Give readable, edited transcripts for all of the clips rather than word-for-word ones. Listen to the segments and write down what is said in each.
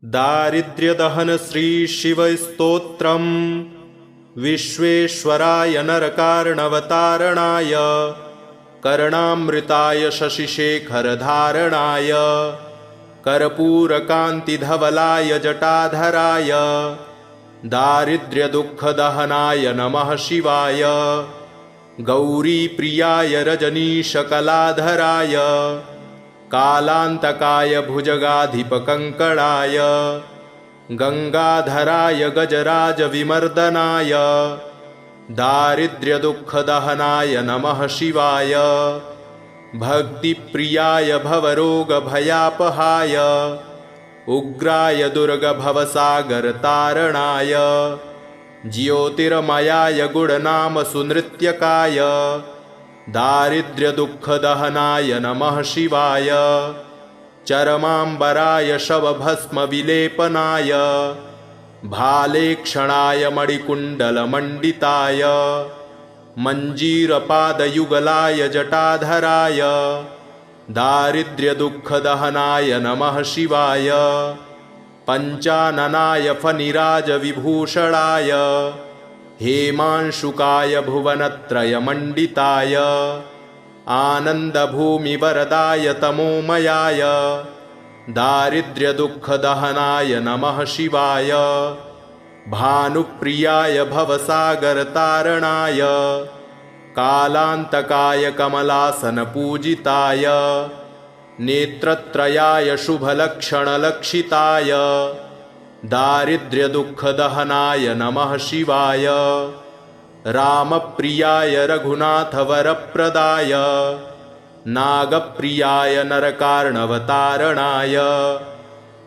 दारिद्र्यदहन श्रीशिवस्तोत्रम् विश्वेश्वराय नरकार्णवतारणाय कर्णामृताय शशिशेखरधारणाय कर्पूरकान्तिधवलाय जटाधराय दारिद्र्यदुःखदहनाय नमः शिवाय गौरीप्रियाय रजनीशकलाधराय कालान्तकाय भुजगाधिपकङ्कणाय गंगाधराय गजराजविमर्दनाय दारिद्र्यदुःखदहनाय नमः शिवाय भक्तिप्रियाय भवरोगभयापहाय उग्राय दुर्गभवसागरतारणाय ज्योतिर्मयाय गुणनामसुनृत्यकाय दारिद्र्यदुःखदहनाय नमः शिवाय चरमाम्बराय शवभस्मविलेपनाय भालेक्षणाय मणिकुण्डलमण्डिताय मञ्जीरपादयुगलाय जटाधराय दारिद्र्यदुःखदहनाय नमः शिवाय पञ्चाननाय फणिराजविभूषणाय हेमांशुकाय भुवनत्रयमण्डिताय आनन्दभूमिवरदाय तमोमयाय दारिद्र्यदुःखदहनाय नमः शिवाय भानुप्रियाय भवसागरतारणाय कालान्तकाय कमलासनपूजिताय नेत्रत्रयाय शुभलक्षणलक्षिताय दारिद्र्यदुःखदहनाय नमः शिवाय रामप्रियाय रघुनाथवरप्रदाय नागप्रियाय नरकार्णवतारणाय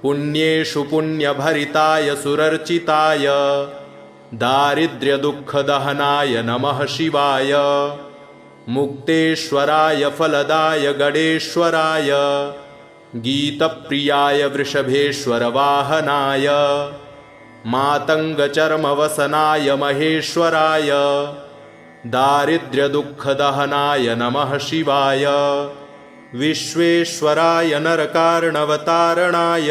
पुण्येषु पुण्यभरिताय सुरर्चिताय दारिद्र्यदुःखदहनाय नमः शिवाय मुक्तेश्वराय फलदाय गणेश्वराय गीतप्रियाय वृषभेश्वरवाहनाय मातङ्गचर्मवसनाय महेश्वराय दारिद्र्यदुःखदहनाय नमः शिवाय विश्वेश्वराय नरकार्णवतारणाय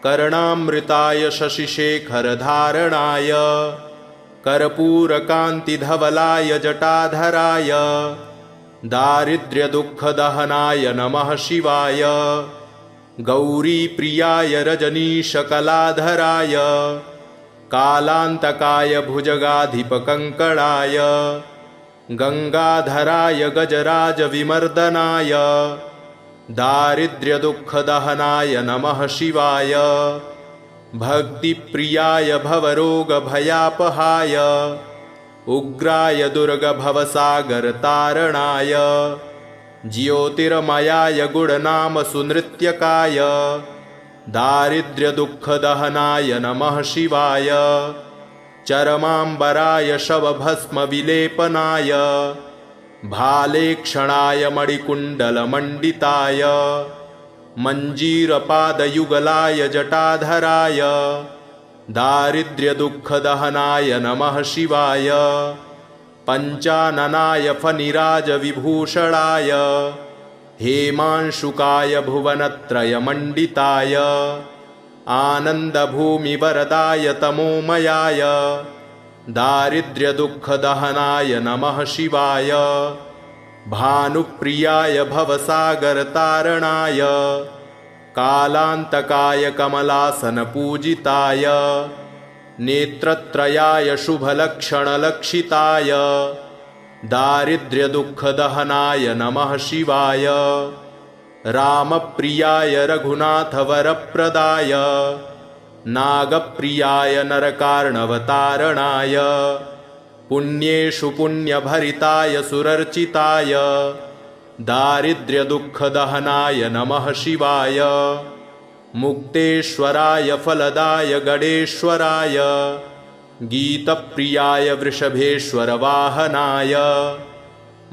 कर्णामृताय शशिशेखरधारणाय कर्पूरकान्तिधवलाय जटाधराय दारिद्र्यदुःखदहनाय नमः शिवाय गौरीप्रियाय रजनीशकलाधराय कालान्तकाय भुजगाधिपकङ्कणाय गंगाधराय गजराजविमर्दनाय दारिद्र्यदुःखदहनाय नमः शिवाय भक्तिप्रियाय भवरोगभयापहाय उग्राय दुर्गभवसागरतारणाय ज्योतिर्मयाय गुणनामसुनृत्यकाय दारिद्र्यदुःखदहनाय नमः शिवाय चरमाम्बराय शवभस्मविलेपनाय भालेक्षणाय मणिकुण्डलमण्डिताय मञ्जीरपादयुगलाय जटाधराय दारिद्र्यदुःखदहनाय नमः शिवाय पञ्चाननाय फणिराजविभूषणाय हेमांशुकाय भुवनत्रयमण्डिताय आनन्दभूमिवरदाय तमोमयाय दारिद्र्यदुःखदहनाय नमः शिवाय भानुप्रियाय भवसागरतारणाय कालान्तकाय कमलासनपूजिताय नेत्रत्रयाय शुभलक्षणलक्षिताय दारिद्र्यदुःखदहनाय नमः शिवाय रामप्रियाय रघुनाथवरप्रदाय नागप्रियाय नरकार्णवतारणाय पुण्येषु पुण्यभरिताय सुरर्चिताय दारिद्र्यदुःखदहनाय नमः शिवाय मुक्तेश्वराय फलदाय गणेश्वराय गीतप्रियाय वृषभेश्वरवाहनाय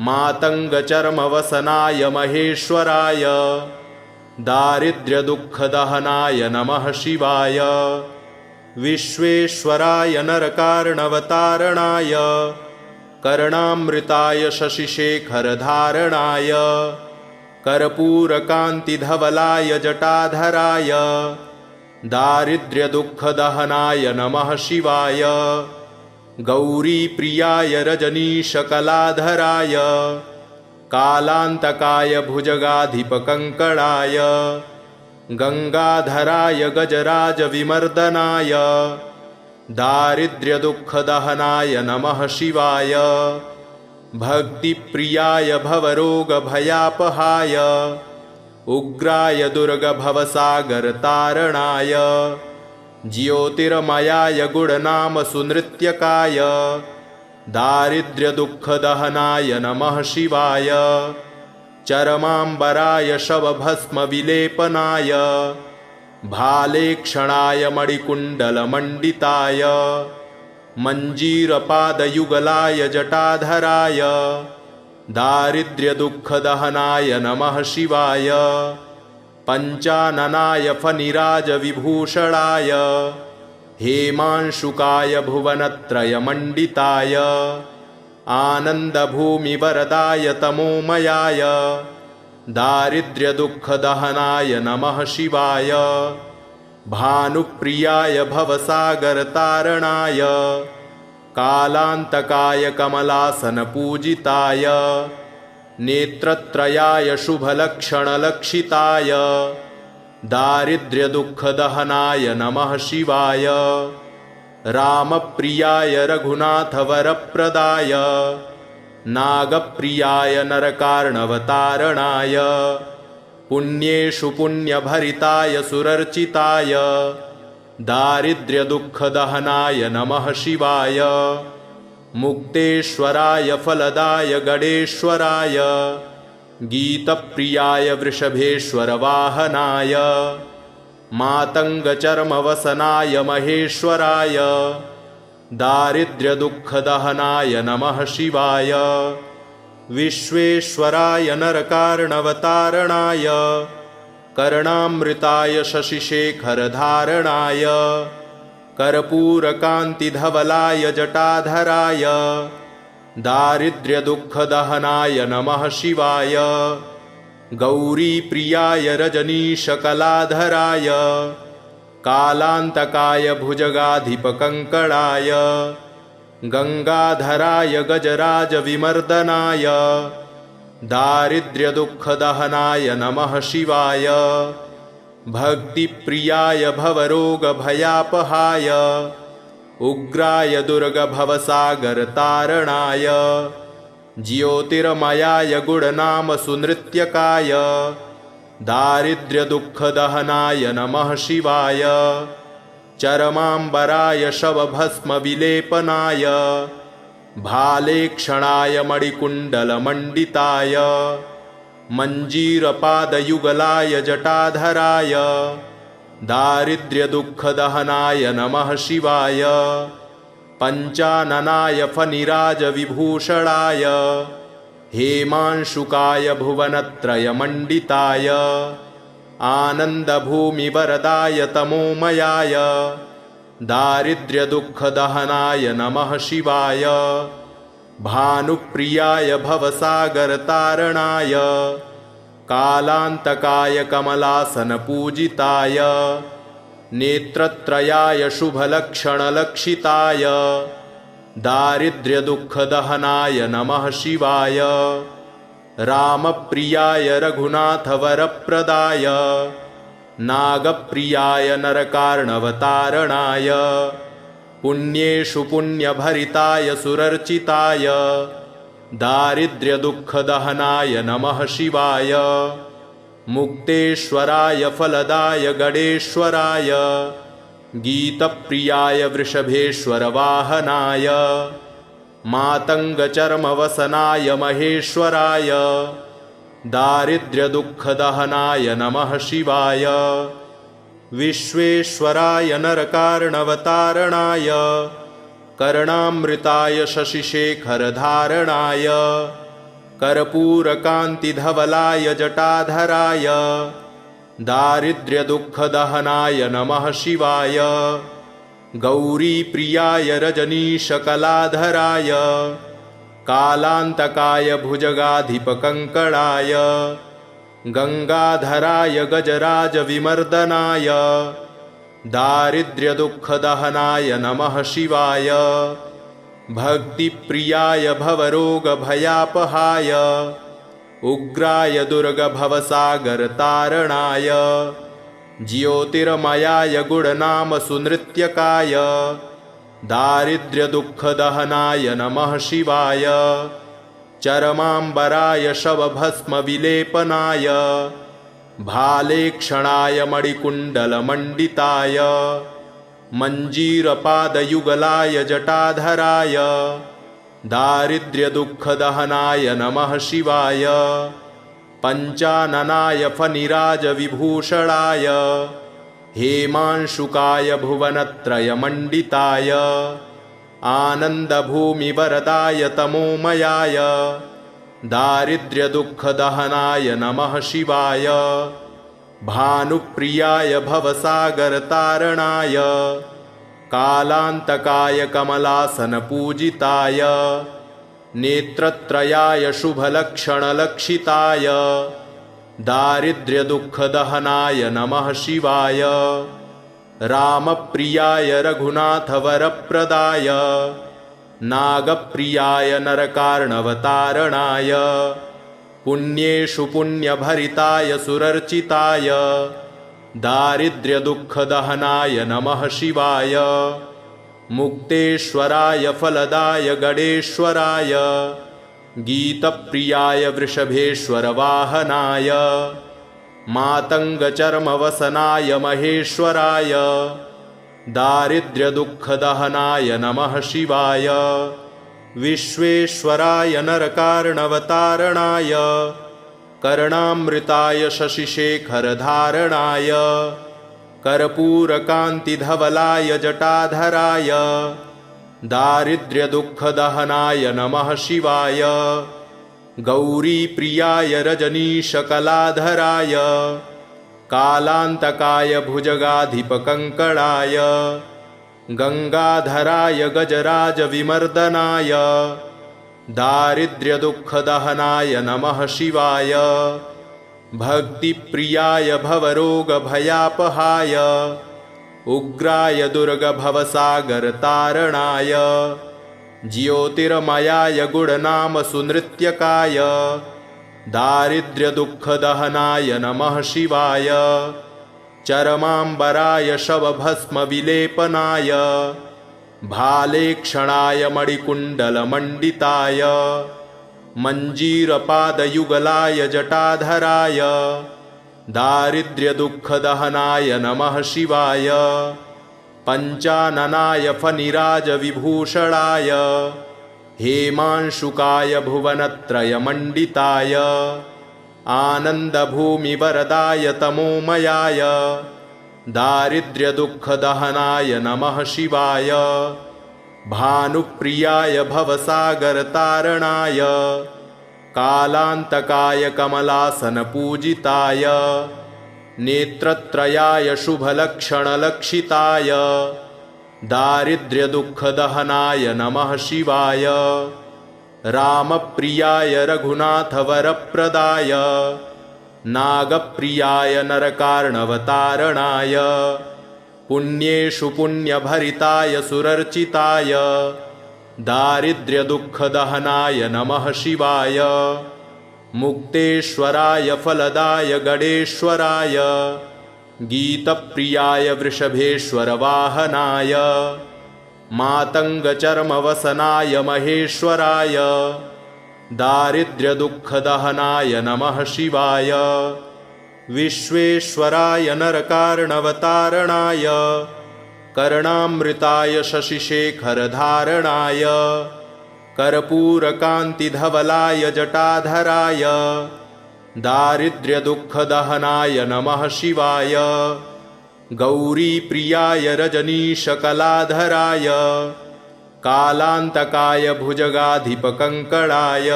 मातङ्गचर्मवसनाय महेश्वराय दारिद्र्यदुःखदहनाय नमः शिवाय विश्वेश्वराय नरकार्णवतारणाय कर्णामृताय शशिशेखरधारणाय कर्पूरकान्तिधवलाय जटाधराय दारिद्र्यदुःखदहनाय नमः शिवाय। गौरीप्रियाय रजनीशकलाधराय कालान्तकाय भुजगाधिपकङ्कणाय गङ्गाधराय गजराजविमर्दनाय दारिद्र्यदुःखदहनाय नमः शिवाय। भक्तिप्रियाय भवरोगभयापहाय उग्राय दुर्गभवसागरतारणाय ज्योतिर्मयाय गुणनामसुनृत्यकाय दारिद्र्यदुःखदहनाय नमः शिवाय। चरमाम्बराय शवभस्मविलेपनाय भालेक्षणाय मणिकुण्डलमण्डिताय मञ्जीरपादयुगलाय जटाधराय दारिद्र्यदुःखदहनाय नमः शिवाय। पञ्चाननाय फणिराजविभूषणाय हेमांशुकाय भुवनत्रयमण्डिताय आनन्दभूमिवरदाय तमोमयाय दारिद्र्यदुःखदहनाय नमः शिवाय। भानुप्रियाय भवसागरतारणाय कालान्तकाय कमलासनपूजिताय नेत्रत्रयाय शुभलक्षणलक्षिताय दारिद्र्यदुःखदहनाय नमः शिवाय। रामप्रियाय रघुनाथवरप्रदाय नागप्रियाय नरकार्णवतारणाय पुण्येषु पुण्यभरिताय सुरर्चिताय दारिद्र्यदुःखदहनाय नमः शिवाय। मुक्तेश्वराय फलदाय गणेश्वराय गीतप्रियाय वृषभेश्वरवाहनाय मातङ्गचर्मवसनाय महेश्वराय दारिद्र्यदुःखदहनाय नमः शिवाय। विश्वेश्वराय नरकार्णवतारणाय कर्णामृताय शशिशेखरधारणाय कर्पूरकान्तिधवलाय जटाधराय दारिद्र्यदुःखदहनाय नमः शिवाय। गौरीप्रियाय रजनीशकलाधराय कालान्तकाय भुजगाधिपकङ्कणाय गङ्गाधराय गजराजविमर्दनाय दारिद्र्यदुःखदहनाय नमः शिवाय। भक्तिप्रियाय भवरोगभयापहाय उग्राय दुर्गभवसागरतारणाय ज्योतिर्मयाय गुणनामसुनृत्यकाय दारिद्र्यदुःखदहनाय नमः शिवाय। चरमाम्बराय शवभस्मविलेपनाय भालेक्षणाय मणिकुण्डलमण्डिताय मञ्जीरपादयुगलाय जटाधराय दारिद्र्यदुःखदहनाय नमः शिवाय। पञ्चाननाय फणिराजविभूषणाय हेमांशुकाय भुवनत्रयमण्डिताय आनन्दभूमिवरदाय तमोमयाय दारिद्र्यदुःखदहनाय नमः शिवाय। भानुप्रियाय भवसागरतारणाय कालान्तकाय कमलासनपूजिताय नेत्रत्रयाय शुभलक्षणलक्षिताय दारिद्र्यदुःखदहनाय नमः शिवाय। रामप्रियाय रघुनाथवरप्रदाय नागप्रियाय नरकार्णवतारणाय पुण्येषु पुण्यभरिताय सुरर्चिताय दारिद्र्यदुःखदहनाय नमः शिवाय। मुक्तेश्वराय फलदाय गणेश्वराय गीतप्रियाय वृषभेश्वरवाहनाय मातङ्गचर्मवसनाय महेश्वराय दारिद्र्यदुःखदहनाय नमः शिवाय। विश्वेश्वराय नरकार्णवतारणाय कर्णामृताय शशिशेखरधारणाय कर्पूरकान्तिधवलाय जटाधराय दारिद्र्यदुःखदहनाय नमः शिवाय। गौरीप्रियाय रजनीशकलाधराय कालान्तकाय भुजगाधिपकङ्कणाय गङ्गाधराय गजराजविमर्दनाय दारिद्र्यदुःखदहनाय नमः शिवाय। भक्तिप्रियाय भवरोगभयापहाय उग्राय दुर्गभवसागरतारणाय ज्योतिर्मयाय गुणनामसुनृत्यकाय दारिद्र्यदुःखदहनाय नमः शिवाय। चरमाम्बराय शवभस्मविलेपनाय भालेक्षणाय मणिकुण्डलमण्डिताय मञ्जीरपादयुगलाय जटाधराय दारिद्र्यदुःखदहनाय नमः शिवाय। पञ्चाननाय फणिराजविभूषणाय हेमांशुकाय भुवनत्रयमण्डिताय आनन्दभूमिवरदाय तमोमयाय दारिद्र्यदुःखदहनाय नमः शिवाय। भानुप्रियाय भवसागरतारणाय कालान्तकाय कमलासनपूजिताय नेत्रत्रयाय शुभलक्षणलक्षिताय दारिद्र्यदुःखदहनाय नमः शिवाय। रामप्रियाय रघुनाथवरप्रदाय नागप्रियाय नरकार्णवतारणाय पुण्येषु पुण्यभरिताय सुरर्चिताय दारिद्र्यदुःखदहनाय नमः शिवाय। मुक्तेश्वराय फलदाय गणेश्वराय गीतप्रियाय वृषभेश्वरवाहनाय मातङ्गचर्मवसनाय महेश्वराय दारिद्र्यदुःखदहनाय नमः शिवाय। विश्वेश्वराय नरकार्णवतारणाय कर्णामृताय शशिशेखरधारणाय कर्पूरकान्तिधवलाय जटाधराय दारिद्र्यदुःखदहनाय नमः शिवाय। गौरीप्रियाय रजनीशकलाधराय कालान्तकाय भुजगाधिपकङ्कणाय गङ्गाधराय गजराजविमर्दनाय दारिद्र्यदुःखदहनाय नमः शिवाय। भक्तिप्रियाय भवरोगभयापहाय उग्राय दुर्गभवसागरतारणाय ज्योतिर्मयाय गुणनामसुनृत्यकाय दारिद्र्यदुःखदहनाय नमः शिवाय। चरमाम्बराय शवभस्मविलेपनाय भालेक्षणाय मणिकुण्डलमण्डिताय मञ्जीरपादयुगलाय जटाधराय दारिद्र्यदुःखदहनाय नमः शिवाय। पञ्चाननाय फणिराजविभूषणाय हेमांशुकाय भुवनत्रयमण्डिताय आनन्दभूमिवरदाय तमोमयाय दारिद्र्यदुःखदहनाय नमः शिवाय। भानुप्रियाय भवसागरतारणाय कालान्तकाय कमलासनपूजिताय नेत्रत्रयाय शुभलक्षणलक्षिताय दारिद्र्यदुःखदहनाय नमः शिवाय। रामप्रियाय रघुनाथवरप्रदाय नागप्रियाय नरकार्णवतारणाय पुण्येषु पुण्यभरिताय सुरर्चिताय दारिद्र्यदुःखदहनाय नमः शिवाय। मुक्तेश्वराय फलदाय गणेश्वराय गीतप्रियाय वृषभेश्वरवाहनाय मातङ्गचर्मवसनाय महेश्वराय दारिद्र्यदुःखदहनाय नमः शिवाय। विश्वेश्वराय नरकार्णवतारणाय कर्णामृताय शशिशेखरधारणाय कर्पूरकान्तिधवलाय जटाधराय दारिद्र्यदुःखदहनाय नमः शिवाय। गौरीप्रियाय रजनीशकलाधराय कालान्तकाय भुजगाधिपकङ्कणाय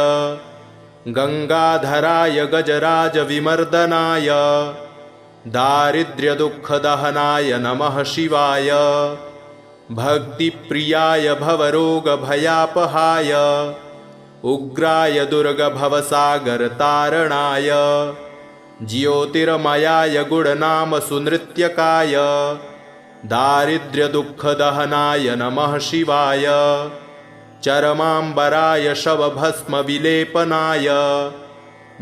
गङ्गाधराय गजराजविमर्दनाय दारिद्र्यदुःखदहनाय नमः शिवाय। भक्तिप्रियाय भवरोगभयापहाय उग्राय दुर्गभवसागरतारणाय ज्योतिर्मयाय गुणनामसुनृत्यकाय दारिद्र्यदुःखदहनाय नमः शिवाय चरमाम्बराय शवभस्मविलेपनाय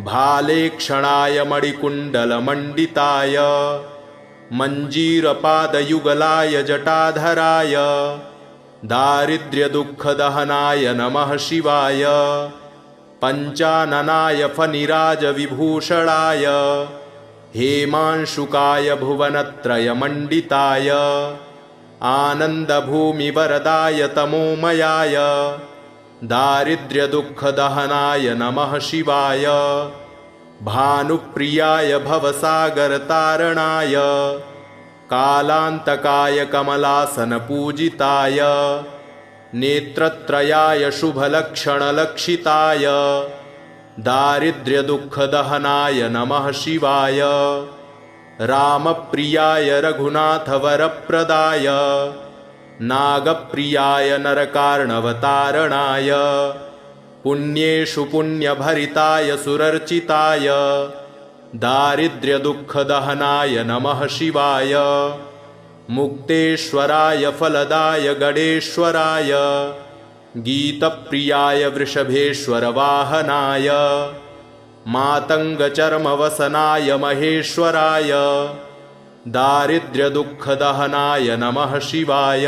भालेक्षणाय मणिकुण्डलमण्डिताय मञ्जीरपादयुगलाय जटाधराय दारिद्र्यदुःखदहनाय नमः शिवाय पञ्चाननाय फणिराजविभूषणाय हेमांशुकाय भुवनत्रयमण्डिताय आनन्दभूमिवरदाय तमोमयाय दारिद्र्यदुःखदहनाय नमः शिवाय भानुप्रियाय भवसागरतारणाय कालान्तकाय कमलासनपूजिताय नेत्रत्रयाय शुभलक्षणलक्षिताय दारिद्र्यदुःखदहनाय नमः शिवाय रामप्रियाय रघुनाथवरप्रदाय नागप्रियाय नरकार्णवतारणाय पुण्येषु पुण्यभरिताय सुरर्चिताय दारिद्र्यदुःखदहनाय नमः शिवाय मुक्तेश्वराय फलदाय गणेश्वराय गीतप्रियाय वृषभेश्वरवाहनाय मातङ्गचर्मवसनाय महेश्वराय दारिद्र्यदुःखदहनाय नमः शिवाय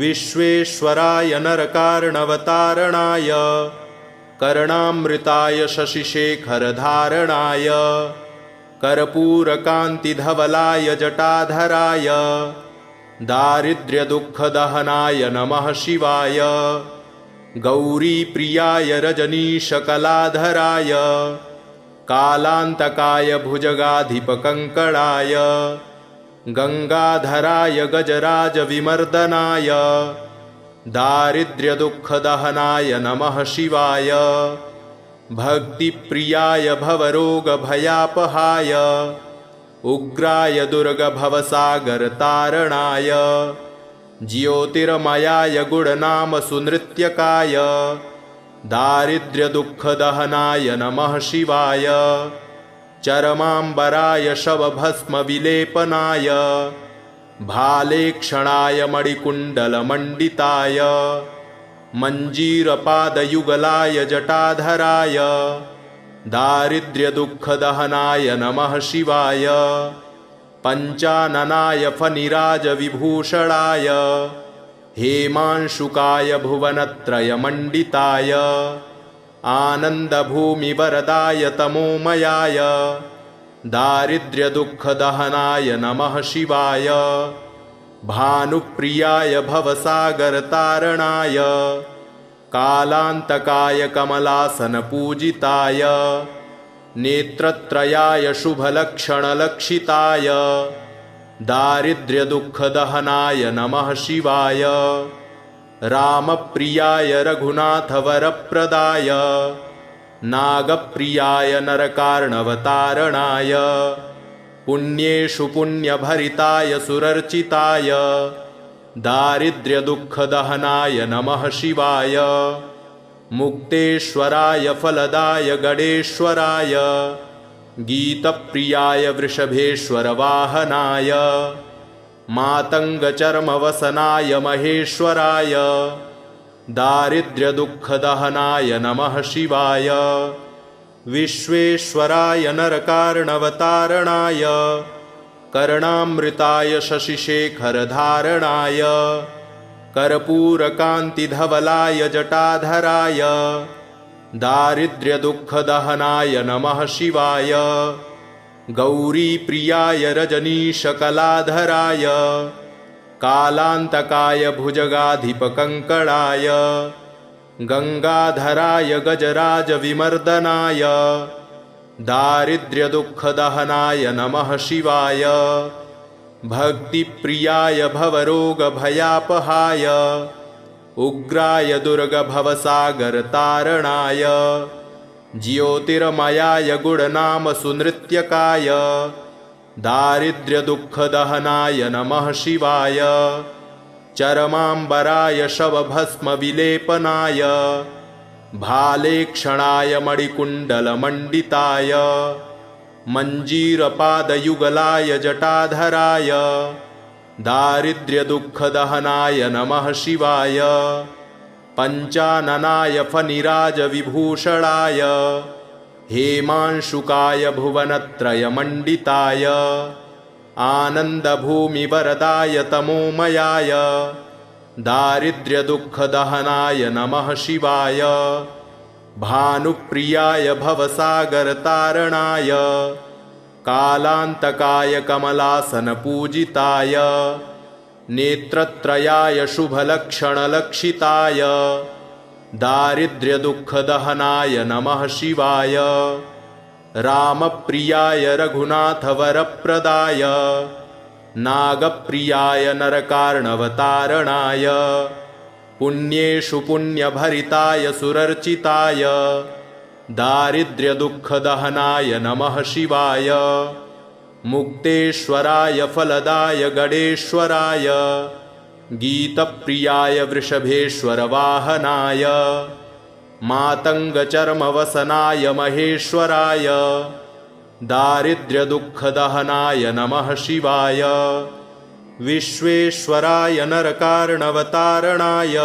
विश्वेश्वराय नरकार्णवतारणाय कर्णामृताय शशिशेखरधारणाय कर्पूरकान्तिधवलाय जटाधराय दारिद्र्यदुःखदहनाय नमः शिवाय गौरीप्रियाय रजनीशकलाधराय कालान्तकाय भुजगाधिपकङ्कणाय गङ्गाधराय गजराजविमर्दनाय दारिद्र्यदुःखदहनाय नमः शिवाय भक्तिप्रियाय भवरोगभयापहाय उग्राय दुर्गभवसागरतारणाय ज्योतिर्मयाय गुणनामसुनृत्यकाय दारिद्र्यदुःखदहनाय नमः शिवाय चरमाम्बराय शवभस्मविलेपनाय भालेक्षणाय मणिकुण्डलमण्डिताय मञ्जीरपादयुगलाय जटाधराय दारिद्र्यदुःखदहनाय नमः शिवाय पञ्चाननाय फणिराजविभूषणाय हेमांशुकाय भुवनत्रयमण्डिताय आनन्दभूमिवरदाय तमोमयाय दारिद्र्यदुःखदहनाय नमः शिवाय भानुप्रियाय भवसागरतारणाय कालान्तकाय कमलासनपूजिताय नेत्रत्रयाय शुभलक्षणलक्षिताय दारिद्र्यदुःखदहनाय नमः शिवाय रामप्रियाय रघुनाथवरप्रदाय नागप्रियाय नरकार्णवतारणाय पुण्येषु पुण्यभरिताय सुरर्चिताय दारिद्र्यदुःखदहनाय नमः शिवाय मुक्तेश्वराय फलदाय गणेश्वराय गीतप्रियाय वृषभेश्वरवाहनाय मातङ्गचर्मवसनाय महेश्वराय दारिद्र्यदुःखदहनाय नमः शिवाय विश्वेश्वराय नरकार्णवतारणाय कर्णामृताय शशिशेखरधारणाय कर्पूरकान्तिधवलाय जटाधराय दारिद्र्यदुःखदहनाय नमः शिवाय गौरीप्रियाय रजनीशकलाधराय कालान्तकाय भुजगाधिपकङ्कणाय गङ्गाधराय गजराजविमर्दनाय दारिद्र्यदुःखदहनाय नमः शिवाय भक्तिप्रियाय भवरोगभयापहाय उग्राय दुर्गभवसागरतारणाय ज्योतिर्मयाय गुणनामसुनृत्यकाय दारिद्र्यदुःखदहनाय नमः शिवाय चरमाम्बराय शवभस्मविलेपनाय भालेक्षणाय मणिकुण्डलमण्डिताय मञ्जीरपादयुगलाय जटाधराय दारिद्र्यदुःखदहनाय नमः शिवाय पञ्चाननाय फनिराजविभूषणाय हेमांशुकाय भुवनत्रयमण्डिताय आनन्दभूमिवरदाय तमोमयाय दारिद्र्यदुःखदहनाय नमः शिवाय भानुप्रियाय भवसागरतारणाय कालान्तकाय कमलासनपूजिताय नेत्रत्रयाय शुभलक्षणलक्षिताय दारिद्र्यदुःखदहनाय नमः शिवाय रामप्रियाय रघुनाथवरप्रदाय नागप्रियाय नरकार्णवतारणाय पुण्येषु पुण्यभरिताय सुरर्चिताय दारिद्र्यदुःखदहनाय नमः शिवाय मुक्तेश्वराय फलदाय गणेश्वराय गीतप्रियाय वृषभेश्वरवाहनाय मातङ्गचर्मवसनाय महेश्वराय दारिद्र्यदुःखदहनाय नमः शिवाय विश्वेश्वराय नरकार्णवतारणाय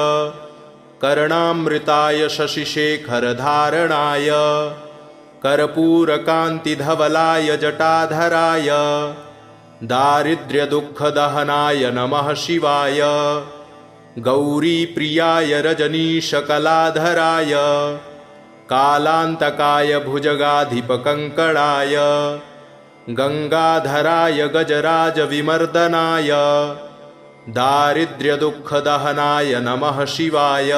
कर्णामृताय शशिशेखरधारणाय कर्पूरकान्तिधवलाय जटाधराय दारिद्र्यदुःखदहनाय नमः शिवाय गौरीप्रियाय रजनीशकलाधराय कालान्तकाय भुजगाधिपकङ्कणाय गंगाधराय गजराजविमर्दनाय दारिद्र्यदुःखदहनाय नमः शिवाय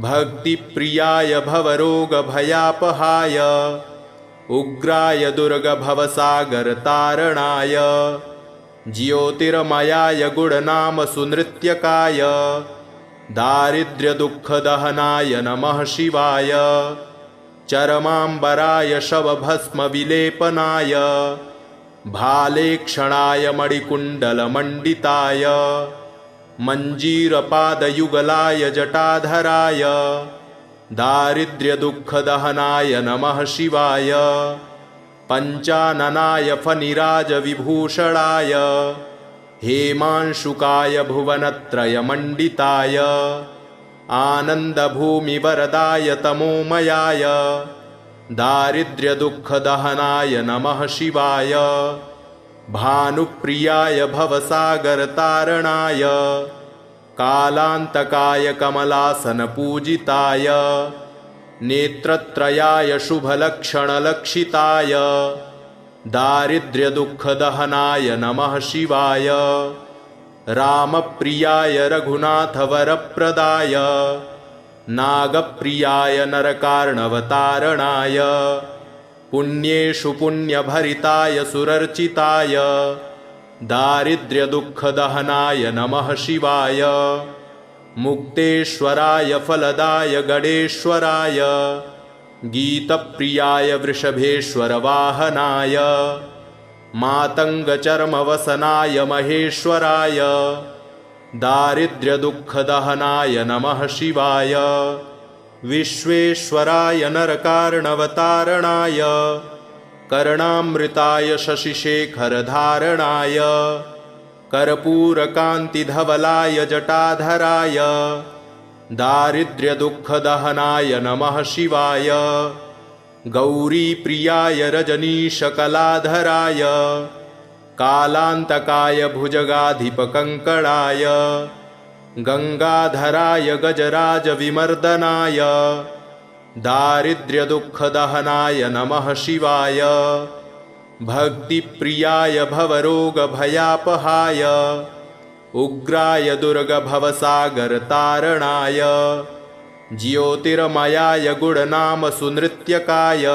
भक्तिप्रियाय भवरोगभयापहाय उग्राय दुर्गभवसागरतारणाय ज्योतिर्मयाय गुणनामसुनृत्यकाय दारिद्र्यदुःखदहनाय नमः शिवाय चरमाम्बराय शवभस्मविलेपनाय भालेक्षणाय मणिकुण्डलमण्डिताय मञ्जीरपादयुगलाय जटाधराय दारिद्र्यदुःखदहनाय नमः शिवाय पञ्चाननाय फनिराजविभूषणाय हेमांशुकाय भुवनत्रयमण्डिताय आनन्दभूमिवरदाय तमोमयाय दारिद्र्यदुःखदहनाय नमः शिवाय भानुप्रियाय भवसागरतारणाय कालान्तकाय कमलासनपूजिताय नेत्रत्रयाय शुभलक्षणलक्षिताय दारिद्र्यदुःखदहनाय नमः शिवाय रामप्रियाय रघुनाथवरप्रदाय नागप्रियाय नरकार्णवतारणाय पुण्येषु पुण्यभरिताय सुरर्चिताय दारिद्र्यदुःखदहनाय नमः शिवाय मुक्तेश्वराय फलदाय गणेश्वराय गीतप्रियाय वृषभेश्वरवाहनाय मातङ्गचर्मवसनाय महेश्वराय दारिद्र्यदुःखदहनाय नमः शिवाय विश्वेश्वराय नरकार्णवतारणाय कर्णामृताय शशिशेखरधारणाय कर्पूरकान्तिधवलाय जटाधराय दारिद्र्यदुःखदहनाय नमः शिवाय गौरीप्रियाय रजनीशकलाधराय कालान्तकाय भुजगाधिपकङ्कणाय गंगाधराय गजराजविमर्दनाय दारिद्र्यदुःखदहनाय नमः शिवाय भक्तिप्रियाय भवरोगभयापहाय उग्राय दुर्गभवसागरतारणाय ज्योतिर्मयाय गुणनामसुनृत्यकाय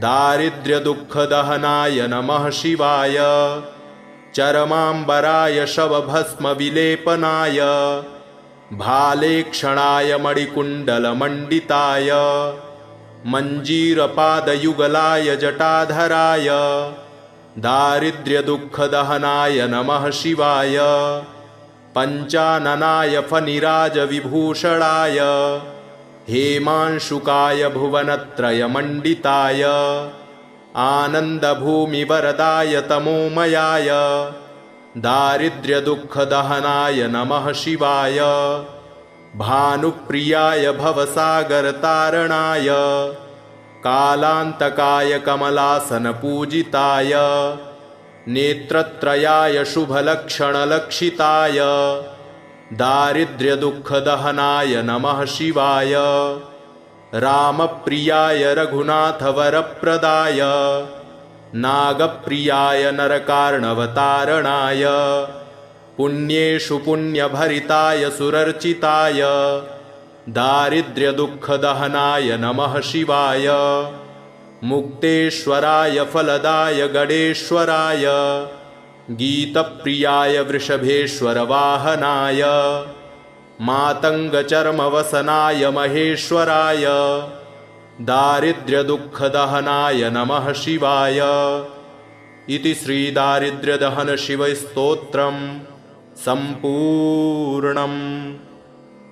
दारिद्र्यदुःखदहनाय नमः शिवाय चरमाम्बराय शवभस्मविलेपनाय भालेक्षणाय मणिकुण्डलमण्डिताय मञ्जीरपादयुगलाय जटाधराय दारिद्र्यदुःखदहनाय नमः शिवाय पञ्चाननाय फनिराजविभूषणाय हेमांशुकाय भुवनत्रयमण्डिताय आनन्दभूमिवरदाय तमोमयाय दारिद्र्यदुःखदहनाय नमः शिवाय भानुप्रियाय भवसागरतारणाय कालान्तकाय कमलासनपूजिताय नेत्रत्रयाय शुभलक्षणलक्षिताय दारिद्र्यदुःखदहनाय नमः शिवाय रामप्रियाय रघुनाथवरप्रदाय नागप्रियाय नरकार्णवतारणाय पुण्येषु पुण्यभरिताय सुरर्चिताय दारिद्र्यदुःखदहनाय नमः शिवाय मुक्तेश्वराय फलदाय गणेश्वराय गीतप्रियाय वृषभेश्वरवाहनाय मातङ्गचर्मवसनाय महेश्वराय दारिद्र्यदुःखदहनाय नमः शिवाय इति श्रीदारिद्र्यदहनशिवस्तोत्रम् सम्पूर्णम्।